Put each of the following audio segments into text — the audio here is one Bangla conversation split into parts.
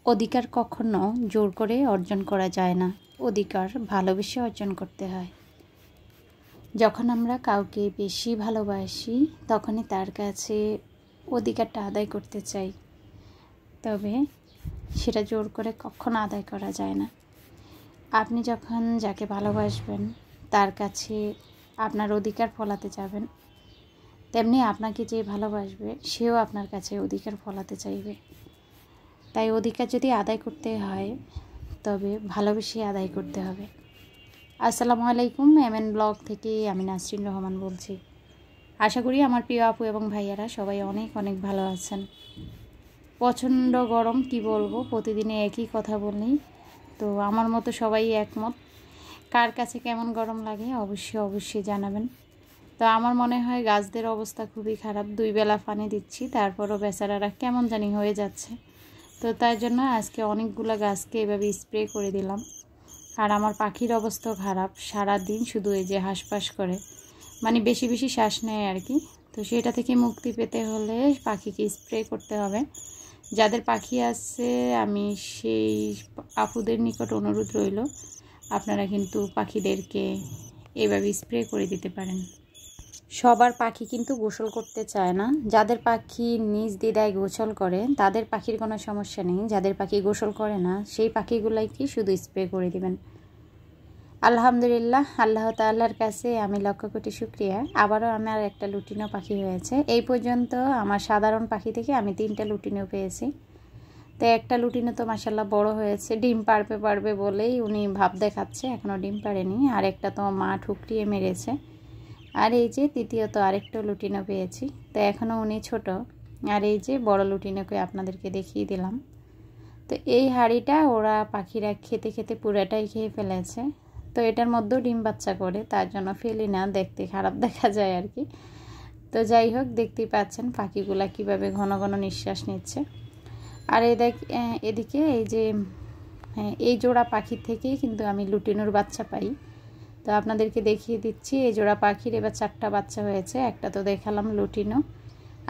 অধিকার কখনো জোর করে অর্জন করা যায় না। অধিকার ভালোবেসে অর্জন করতে হয়। যখন আমরা কাউকে বেশি ভালোবাসি তখনই তার কাছে অধিকারটা আদায় করতে চাই, তবে সেটা জোর করে কখনো আদায় করা যায় না। আপনি যখন যাকে ভালোবাসবেন তার কাছে আপনার অধিকার ফলাতে যাবেন, তেমনি আপনাকে যে ভালোবাসবে সেও আপনার কাছে অধিকার ফলাতে চাইবে। তাই অধিকার যদি আদায় করতে হয় তবে ভালোবেসে আদায় করতে হবে। আসসালামু আলাইকুম, এমএন ব্লগ থেকে আমি নাসরিন রহমান বলছি। আশা করি আমার প্রিয় আপু এবং ভাইয়ারা সবাই অনেক অনেক ভালো আছেন। প্রচণ্ড গরম, কি বলবো, প্রতিদিনে একই কথা বলি। তো আমার মতো সবাই একমত। কার কাছে কেমন গরম লাগে অবশ্যই জানাবেন। তো আমার মনে হয় গাছদের অবস্থা খুবই খারাপ। 2 বেলা পানি দিচ্ছি, তারপরও বেচারারা কেমন জানি হয়ে যাচ্ছে। তো তার জন্য আজকে অনেকগুলো গাছকে এভাবে স্প্রে করে দিলাম। আর আমার পাখির অবস্থাও খারাপ, সারা দিন শুধু এই যে হাঁসফাঁস করে, মানে বেশি বেশি শ্বাস নেয় আর কি। তো সেটা থেকে মুক্তি পেতে হলে পাখিকে স্প্রে করতে হবে। যাদের পাখি আছে আমি সেই আপুদের নিকট অনুরোধ রইল, আপনারা কিন্তু পাখিদেরকে এভাবে স্প্রে করে দিতে পারেন। সবার পাখি কিন্তু গোসল করতে চায় না। যাদের পাখি নিজ দ্বিধায় গোসল করে তাদের পাখির কোনো সমস্যা নেই। যাদের পাখি গোসল করে না সেই পাখিগুলাই কি শুধু স্প্রে করে দিবেন। আলহামদুলিল্লাহ, আল্লাহ তাআলার কাছে আমি লক্ষ কোটি শুকরিয়া। আবারও আমার একটা লুটিনো পাখি হয়েছে। এই পর্যন্ত আমার সাধারণ পাখি থেকে আমি 3টা লুটিনো পেয়েছি। তো একটা লুটিনো তো মাশাআল্লাহ বড় হয়েছে, ডিম পারবে বলেই উনি ভাব দেখাচ্ছে, এখনও ডিম পারেনি। আর একটা তো মা ঠুকরিয়ে মেরেছে। আর এই যে তৃতীয়ত আরেকটা লুটিনো পেয়েছি। তো এখনও উনি ছোট। আর এই যে বড় লুটিনোকে আপনাদেরকে দেখিয়ে দিলাম। তো এই হাঁড়িটা ওরা পাখিরা খেতে খেতে পুরাটাই খেয়ে ফেলেছে। তো এটার মধ্যেও ডিম বাচ্চা করে, তার জন্য ফেলি না, দেখতে খারাপ দেখা যায় আর কি। তো যাই হোক, দেখতেই পাচ্ছেন পাখিগুলা কিভাবে ঘন ঘন নিঃশ্বাস নিচ্ছে। আর এদিকে এই যে এই জোড়া পাখির থেকেই কিন্তু আমি লুটিনোর বাচ্চা পাই। তো আপনাদেরকে দেখিয়ে দিচ্ছি, এই জোড়া পাখির এবার 4টা বাচ্চা হয়েছে। একটা তো দেখালাম লুটিনো,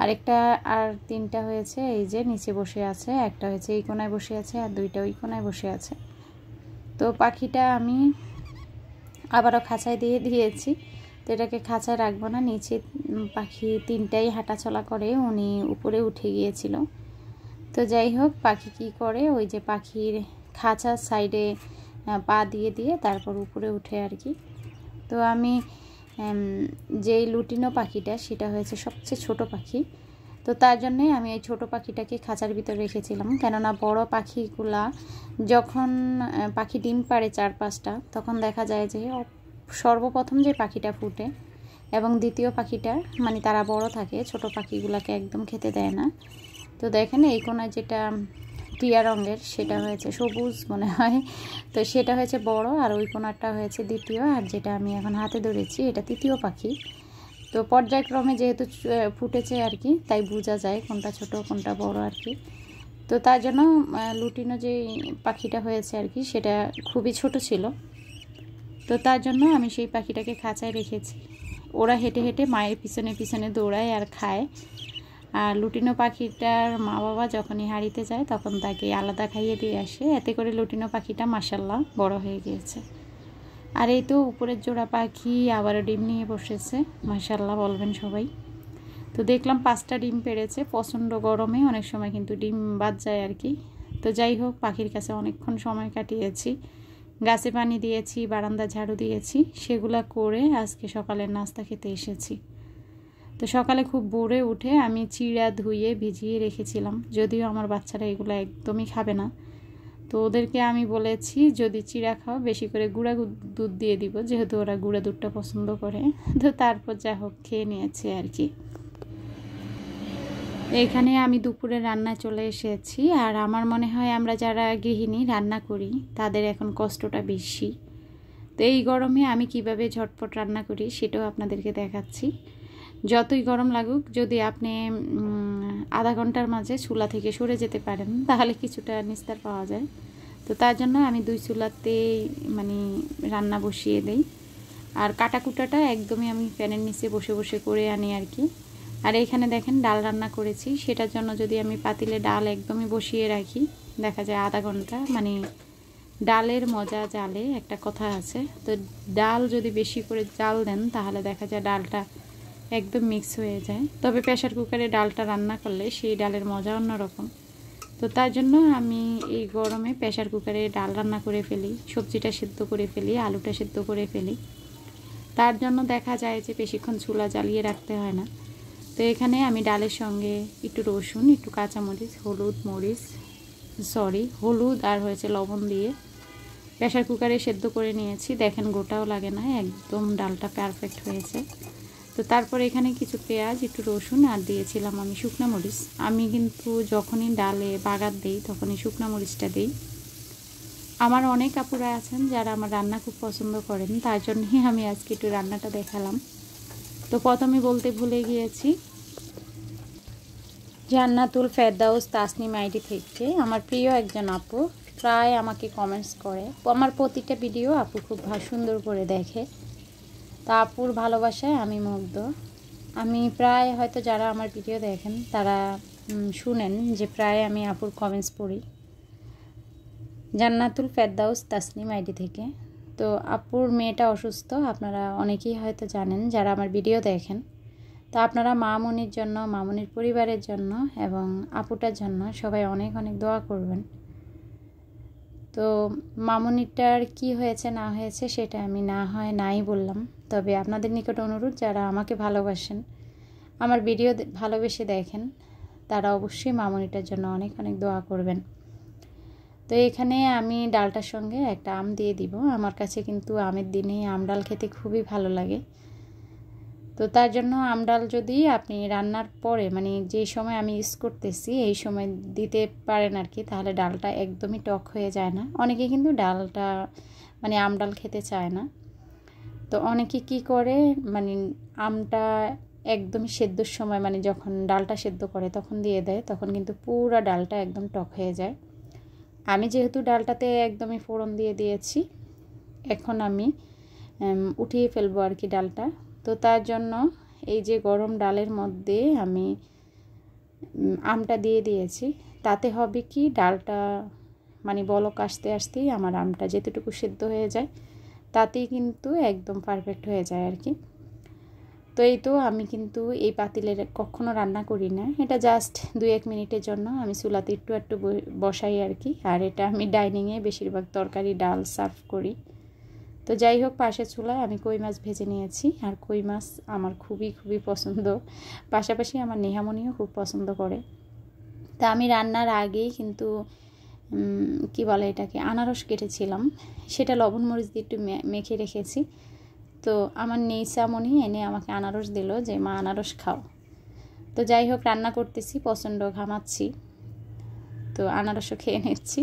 আরেকটা আর 3টা হয়েছে এই যে নিচে বসে আছে। একটা হয়েছে এই কোনায় বসে আছে, আর 2টা ওই কোনায় বসে আছে। তো পাখিটা আমি আবারও খাঁচায় দিয়ে দিয়েছি। তো এটাকে খাঁচায় রাখবো না, নিচে পাখি 3টাই হাঁটাচলা করে, উনি উপরে উঠে গিয়েছিল। তো যাই হোক, পাখি কি করে, ওই যে পাখির খাঁচার সাইডে পা দিয়ে দিয়ে তারপর উপরে উঠে আর কি। তো আমি যেই লুটিনো পাখিটা সেটা হয়েছে সবচেয়ে ছোট পাখি। তো তার জন্যে আমি এই ছোট পাখিটাকে খাঁচার ভিতরে রেখেছিলাম, কেননা বড় পাখিগুলা যখন পাখি ডিম পাড়ে 4-5টা, তখন দেখা যায় যে সর্বপ্রথম যে পাখিটা ফুটে এবং দ্বিতীয় পাখিটা মানে তারা বড় থাকে, ছোট পাখিগুলাকে একদম খেতে দেয় না। তো দেখেন এই কোনায় যেটা টিয়া রঙের সেটা হয়েছে সবুজ মনে হয়, তো সেটা হয়েছে বড়, আর ওই কোনারটা হয়েছে দ্বিতীয়, আর যেটা আমি এখন হাতে ধরেছি এটা তৃতীয় পাখি। তো পর্যায়ক্রমে যেহেতু ফুটেছে আর কি, তাই বোঝা যায় কোনটা ছোট কোনটা বড় আর কি। তো তার জন্য লুটিনো যে পাখিটা হয়েছে আর কি সেটা খুবই ছোট ছিল। তো তার জন্য আমি সেই পাখিটাকে খাঁচায় রেখেছি। ওরা হেঁটে হেঁটে মায়ের পিছনে পিছনে দৌড়ায় আর খায়। আর লুটিনো পাখিটার মা বাবা যখনই হাঁড়িতে যায় তখন তাকে আলাদা খাইয়ে দিয়ে আসে। এতে করে লুটিনো পাখিটা মাশাআল্লাহ বড় হয়ে গিয়েছে। আর এই তো উপরের জোড়া পাখি আবারও ডিম নিয়ে বসেছে, মাশাআল্লাহ বলবেন সবাই। তো দেখলাম 5টা ডিম পেড়েছে। প্রচণ্ড গরমে অনেক সময় কিন্তু ডিম বাদ যায় আর কি। তো যাই হোক, পাখির কাছে অনেকক্ষণ সময় কাটিয়েছি, গাছে পানি দিয়েছি, বারান্দা ঝাড়ু দিয়েছি, সেগুলা করে আজকে সকালের নাস্তা খেতে এসেছি। তো সকালে খুব ভোরে উঠে আমি চিড়া ধুয়ে ভিজিয়ে রেখেছিলাম, যদিও আমার বাচ্চারা এগুলো একদমই খাবে না। তো ওদেরকে আমি বলেছি যদি চিড়া খাও বেশি করে গুঁড়া দুধ দিয়ে দিব, যেহেতু ওরা গুঁড়া দুধটা পছন্দ করে। তো তারপর যা হোক খেয়ে নিয়েছে আর কি। এখানে আমি দুপুরে রান্নায় চলে এসেছি। আর আমার মনে হয় আমরা যারা গৃহিণী রান্না করি তাদের এখন কষ্টটা বেশি। তো এই গরমে আমি কিভাবে ঝটপট রান্না করি সেটাও আপনাদেরকে দেখাচ্ছি। যতই গরম লাগুক, যদি আপনি আধা ঘন্টার মাঝে চুলা থেকে সরে যেতে পারেন তাহলে কিছুটা নিস্তার পাওয়া যায়। তো তার জন্য আমি 2 চুলাতে মানে রান্না বসিয়ে দেই। আর কাটাকুটাটা একদমই আমি প্যানের নিচে বসে বসে করে আনি আর কি। আর এইখানে দেখেন ডাল রান্না করেছি, সেটার জন্য যদি আমি পাতিলে ডাল একদমই বসিয়ে রাখি দেখা যায় আধা ঘন্টা। মানে ডালের মজা জালে একটা কথা আছে, তো ডাল যদি বেশি করে জাল দেন তাহলে দেখা যায় ডালটা একদম মিক্স হয়ে যায়। তবে প্রেশার কুকারে ডালটা রান্না করলে সেই ডালের মজা অন্যরকম। তো তার জন্য আমি এই গরমে প্রেশার কুকারে ডাল রান্না করে ফেলি, সবজিটা সিদ্ধ করে ফেলি, আলুটা সিদ্ধ করে ফেলি। তার জন্য দেখা যায় যে বেশিক্ষণ চুলা জ্বালিয়ে রাখতে হয় না। তো এখানে আমি ডালের সঙ্গে একটু রসুন, একটু কাঁচামরিচ, হলুদ আর হয়েছে লবণ দিয়ে প্রেশার কুকারে সেদ্ধ করে নিয়েছি। দেখেন গোটাও লাগে না, একদম ডালটা পারফেক্ট হয়েছে। তো তারপর এখানে কিছু পেঁয়াজ, একটু রসুন আর দিয়েছিলাম আমি শুকনো মরিচ। আমি কিন্তু যখনই ডালে বাগার দিই তখনই শুকনো মরিচটা দিই। আমার অনেক আপুরা আছেন যারা আমার রান্না খুব পছন্দ করেন, তার জন্যই আমি আজকে একটু রান্নাটা দেখালাম। তো প্রথমে বলতে ভুলে গিয়েছি, জান্নাতুল ফেরদাউস তাসনিম আইডি থেকে আমার প্রিয় একজন আপু প্রায় আমাকে কমেন্টস করে। আমার প্রতিটা ভিডিও আপু খুব সুন্দর করে দেখে। তা আপুর ভালোবাসায় আমি মুগ্ধ। আমি প্রায় হয়তো যারা আমার ভিডিও দেখেন তারা শুনেন যে প্রায় আমি আপুর কমেন্টস পড়ি, জান্নাতুল ফেরদাউস তাসনিম আইডি থেকে। তো আপুর মেয়েটা অসুস্থ, আপনারা অনেকেই হয়তো জানেন যারা আমার ভিডিও দেখেন। তো আপনারা মামুনির জন্য, মামুনির পরিবারের জন্য এবং আপুটার জন্য সবাই অনেক অনেক দোয়া করবেন। তো মামুনিটার কি হয়েছে না হয়েছে সেটা আমি নাই বললাম। তবে আপনাদের নিকট অনুরোধ, যারা আমাকে ভালোবাসেন, আমার ভিডিও ভালোবেসে দেখেন, তারা অবশ্যই মামুনিটার জন্য অনেক অনেক দোয়া করবেন। তো এখানে আমি ডালটার সঙ্গে একটা আম দিয়ে দিব। আমার কাছে কিন্তু আমের দিনে আম ডাল খেতে খুবই ভালো লাগে। তো তার জন্য আম ডাল যদি আপনি রান্নার পরে, মানে যে সময় আমি ইউজ করতেছি এই সময় দিতে পারেন আর কি, তাহলে ডালটা একদমই টক হয়ে যায় না। অনেকে কিন্তু ডালটা মানে আম ডাল খেতে চায় না। তো অনেকে কি করে, মানে আমটা একদমই সেদ্ধর সময়, মানে যখন ডালটা সেদ্ধ করে তখন দিয়ে দেয়, তখন কিন্তু পুরো ডালটা একদম টক হয়ে যায়। আমি যেহেতু ডালটাতে একদমই ফোড়ন দিয়ে দিয়েছি, এখন আমি উঠিয়ে ফেলবো আর কি ডালটা। তো তার জন্য এই যে গরম ডালের মধ্যে আমি আমটা দিয়ে দিয়েছি। তাতে হবে কি, ডালটা মানে বলক আসতে আসতেই আমার আমটা যেতটুকু সেদ্ধ হয়ে যায়, তাতেই কিন্তু একদম পারফেক্ট হয়ে যায় আর কি। তো এই তো আমি কিন্তু এই পাতিলের কখনো রান্না করি না, এটা জাস্ট 2-1 মিনিটের জন্য আমি চুলাতে একটু বসাই আর কি। আর এটা আমি ডাইনিংয়ে বেশিরভাগ তরকারি ডাল সার্ভ করি। তো যাই হোক, পাশে চুলায় আমি কই মাছ ভেজে নিয়েছি। আর কই মাছ আমার খুবই খুবই পছন্দ, পাশাপাশি আমার নেহামনিও খুব পছন্দ করে। তা আমি রান্নার আগেই কিন্তু কি বলে এটাকে, আনারস কেটেছিলাম, সেটা লবণ মরিচ দিয়ে একটু মেখে রেখেছি। তো আমার নেইসামনি এনে আমাকে আনারস দিল যে মা আনারস খাও। তো যাই হোক, রান্না করতেছি, প্রচণ্ড ঘামাচ্ছি, তো আনারসও খেয়ে নিচ্ছি।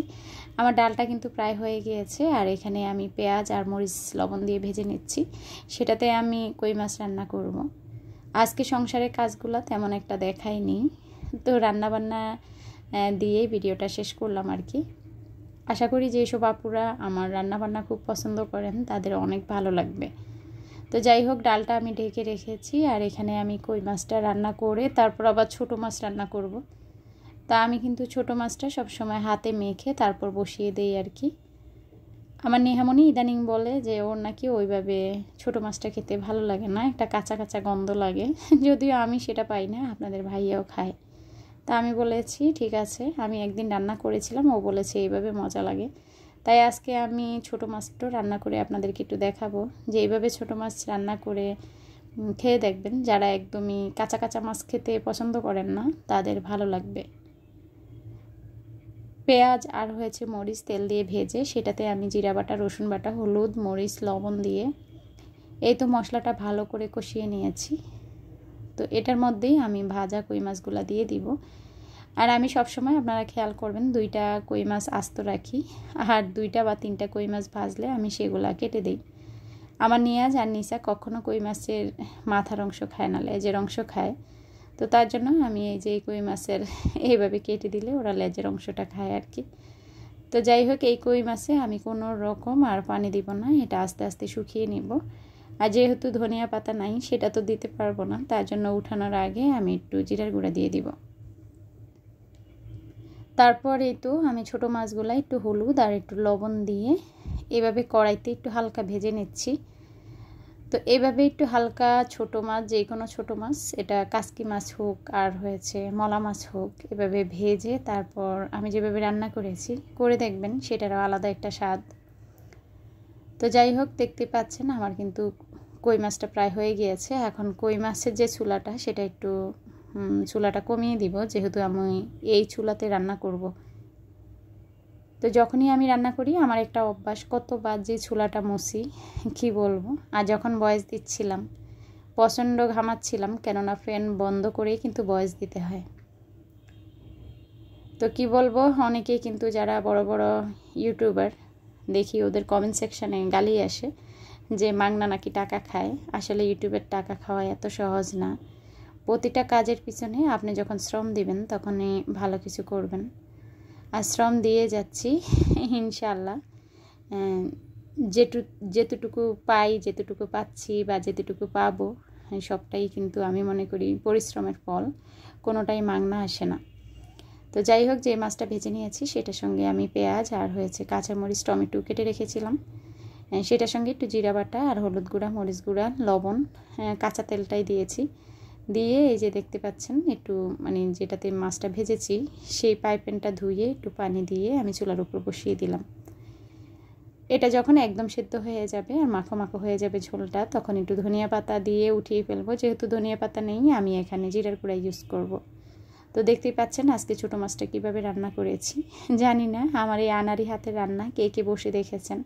আমার ডালটা কিন্তু প্রায় হয়ে গিয়েছে। আর এখানে আমি পেঁয়াজ আর মরিচ লবণ দিয়ে ভেজে নিচ্ছি, সেটাতে আমি কই মাছ রান্না করব। আজকে সংসারের কাজগুলো তেমন একটা দেখাইনি, তো রান্নাবান্না দিয়ে ভিডিওটা শেষ করলাম আর কি। আশা করি যে সব আপুরা আমার রান্নাবান্না খুব পছন্দ করেন তাদের অনেক ভালো লাগবে। তো যাই হোক, ডালটা আমি ঢেকে রেখেছি। আর এখানে আমি কই মাছটা রান্না করে তারপর আবার ছোটো মাছ রান্না করব। তা আমি কিন্তু ছোটো মাছটা সবসময় হাতে মেখে তারপর বসিয়ে দেই আর কি। আমার নেহামনি ইদানিং বলে যে ওর নাকি ওইভাবে ছোটো মাছটা খেতে ভালো লাগে না, একটা কাঁচা কাঁচা গন্ধ লাগে। যদিও আমি সেটা পাই না, আপনাদের ভাইয়াও খায়। তা আমি বলেছি ঠিক আছে, আমি একদিন রান্না করেছিলাম, ও বলেছে এইভাবে মজা লাগে। তাই আজকে আমি ছোটো মাছটা রান্না করে আপনাদেরকে একটু দেখাবো যে এইভাবে ছোটো মাছ রান্না করে খেয়ে দেখবেন। যারা একদমই কাঁচা কাঁচা মাছ খেতে পছন্দ করেন না তাদের ভালো লাগবে। পেঁয়াজ আর হয়েছে মরিচ তেল দিয়ে ভেজে সেটাতে আমি জিরা বাটা, রসুন বাটা, হলুদ, মরিচ, লবণ দিয়ে এই তো মশলাটা ভালো করে কষিয়ে নিয়েছি। তো এটার মধ্যেই আমি ভাজা কই মাছগুলো দিয়ে দিব। আর আমি সবসময় আপনারা খেয়াল করবেন 2টা কই মাছ আস্ত রাখি, আর 2টা বা 3টা কই মাছ ভাজলে আমি সেগুলা কেটে দিই। আমার নিয়াজ আর নিসা কখনো কই মাছের মাথার অংশ খায় না, লেজের অংশ খায়। তো তার জন্য আমি এই যে কই মাছের এইভাবে কেটে দিলে ওরা লেজের অংশটা খায় আর কি। তো যাই হোক, এই কই মাছে আমি কোনো রকম আর পানি দিব না, এটা আস্তে আস্তে শুকিয়ে নিব। আর যেহেতু ধনিয়া পাতা নাই সেটা তো দিতে পারবো না, তার জন্য উঠানোর আগে আমি একটু জিরার গুঁড়া দিয়ে দিব। তারপর এই তো আমি ছোটো মাছগুলো একটু হলুদ আর একটু লবণ দিয়ে এভাবে কড়াইতে একটু হালকা ভেজে নিচ্ছি। তো এভাবে একটু হালকা ছোটো মাছ, যে কোনো ছোটো মাছ, এটা কাসকি মাছ হোক আর হয়েছে মলা মাছ হোক, এভাবে ভেজে তারপর আমি যেভাবে রান্না করেছি করে দেখবেন, সেটারও আলাদা একটা স্বাদ। তো যাই হোক, দেখতে পাচ্ছেন আমার কিন্তু কই মাছটা প্রায় হয়ে গিয়েছে। এখন কই মাছের যে চুলাটা, সেটা একটু চুলাটা কমিয়ে দিব, যেহেতু আমি এই চুলাতে রান্না করব। তো যখনই আমি রান্না করি আমার একটা অভ্যাস, কতবার যে চুলাটা মুছি কি বলবো। আর যখন ভয়েস দিচ্ছিলাম প্রচণ্ড ঘামাচ্ছিলাম, কেননা ফ্যান বন্ধ করেই কিন্তু ভয়েস দিতে হয়। তো কি বলবো, অনেকেই কিন্তু যারা বড় বড় ইউটিউবার দেখি, ওদের কমেন্ট সেকশানে গালি আসে যে মাগনা নাকি টাকা খায়। আসলে ইউটিউবের টাকা খাওয়া এত সহজ না। প্রতিটা কাজের পিছনে আপনি যখন শ্রম দিবেন তখনই ভালো কিছু করবেন। আর শ্রম দিয়ে যাচ্ছি ইনশাআল্লাহ। যেতটুকু পাই, যেতটুকু পাচ্ছি বা যেতটুকু পাবো, সবটাই কিন্তু আমি মনে করি পরিশ্রমের ফল, কোনোটাই মাগনা আসে না। তো যাই হোক, যে মাছটা ভেজে নিয়েছি সেটার সঙ্গে আমি পেঁয়াজ আর হয়েছে কাঁচামরিচ, টমেটো কেটে রেখেছিলাম, সেটার সঙ্গে একটু জিরা বাটা আর হলুদ গুঁড়া, মরিচ গুঁড়া, লবণ, কাঁচা তেলটাই দিয়েছি। দিয়ে এই যে দেখতে পাচ্ছেন, একটু মানে যেটাতে মাছটা ভেজেছি সেই প্যানটা ধুয়ে একটু পানি দিয়ে আমি চুলার উপর বসিয়ে দিলাম। এটা যখন একদম সিদ্ধ হয়ে যাবে আর মাখো মাখো হয়ে যাবে ঝোলটা, তখন একটু ধনিয়া পাতা দিয়ে উঠিয়ে ফেলবো। যেহেতু ধনিয়া পাতা নেই, আমি এখানে জিরার গুঁড়া ইউজ করব। তো দেখতেই পাচ্ছেন আজকে ছোটো মাছটা কীভাবে রান্না করেছি। জানি না আমার এই আনারি হাতের রান্না কে কে বসে দেখেছেন,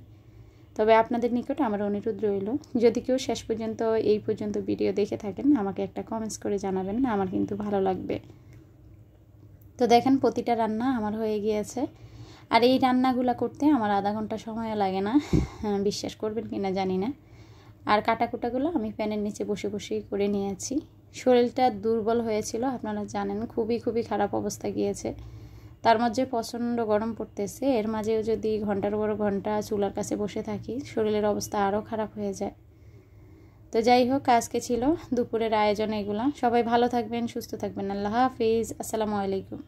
তবে আপনাদের নিকট আমার অনুরোধ রইল, যদি কেউ শেষ পর্যন্ত এই পর্যন্ত ভিডিও দেখে থাকেন আমাকে একটা কমেন্টস করে জানাবেন, আমার কিন্তু ভালো লাগবে। তো দেখেন প্রতিটা রান্না আমার হয়ে গিয়েছে। আর এই রান্নাগুলো করতে আমার আধা ঘন্টা সময় লাগে না, বিশ্বাস করবেন কি না জানি না। আর কাটাকুটাগুলো আমি প্যানের নিচে বসে বসেই করে নিয়েছি। শরীরটা দুর্বল হয়েছিল, আপনারা জানেন, খুবই খারাপ অবস্থা গিয়েছে। তার মধ্যে প্রচণ্ড গরম পড়তেছে, এর মাঝেও যদি ঘন্টার পর ঘন্টা চুলার কাছে বসে থাকি, শরীরের অবস্থা আরও খারাপ হয়ে যায়। তো যাই হোক, আজকে ছিল দুপুরের আয়োজন এগুলা। সবাই ভালো থাকবেন, সুস্থ থাকবেন। আল্লাহ হাফিজ, আসসালামু আলাইকুম।